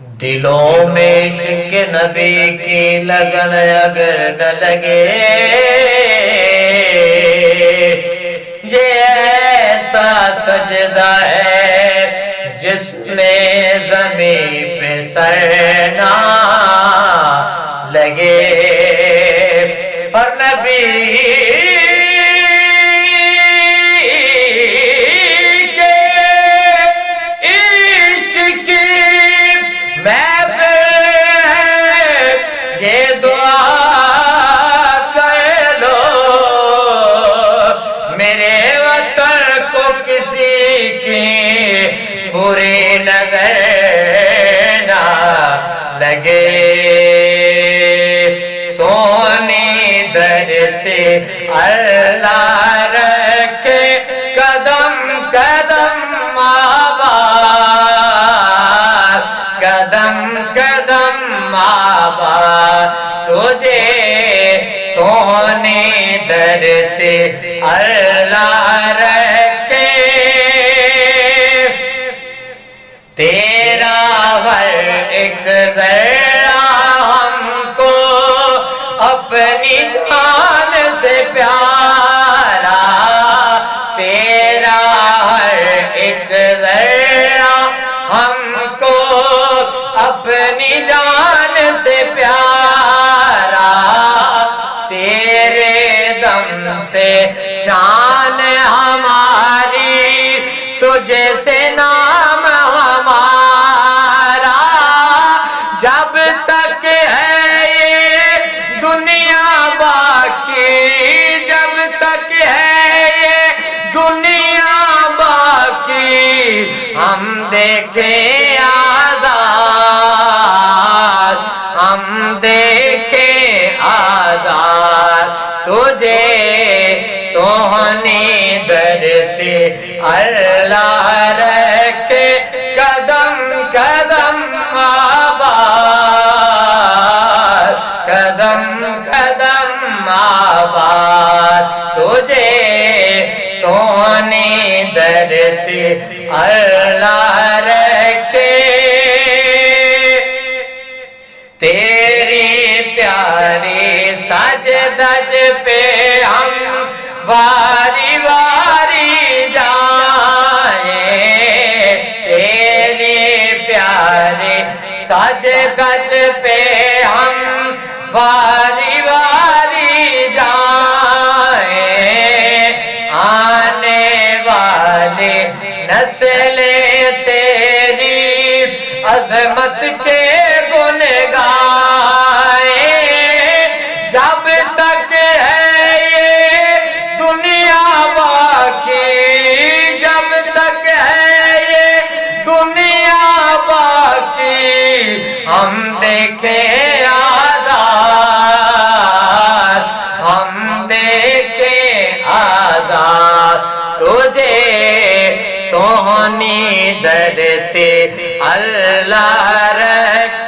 دلوں میں عشق نبی کی لگن اگر نہ لگے، یہ ایسا سجدہ ہے جس میں زمین پہ سر نہ لگے، اور نبی بری نظر نہ لگے، سونی درتے اللہ رکھے قدم قدم آباد، قدم قدم آباد، تجھے سونی درتے اللہ رکھے، تیرا ہر ایک ذرہ ہم کو اپنی جان سے پیارا، تیرا ہر ایک ذرہ ہم کو اپنی جان سے پیارا، تیرے دم سے شان ہماری تجھے سے نام ہمارا، جب تک ہے یہ دنیا باقی، جب تک ہے یہ دنیا باقی، ہم دیکھیں آزاد، ہم دیکھیں آزاد، تجھے سونی درتے اللہ رکھے قدم قدم آباد، قدم قدم آباد، تجھے سونی درتے اللہ رکھے، تیری پیاری سجدج پہ ہم واری واری جائیں، تیری پیاری سجدج پہ ہم واری واری جائیں، آنے والی نسلیں تیری عظمت کے گن گائیں، جب تک ہے یہ دنیا باقی، جب تک ہے یہ دنیا باقی، ہم دیکھیں آزاد، ہم دیکھیں آزاد، تجھے سونی درتے اللہ رکھے۔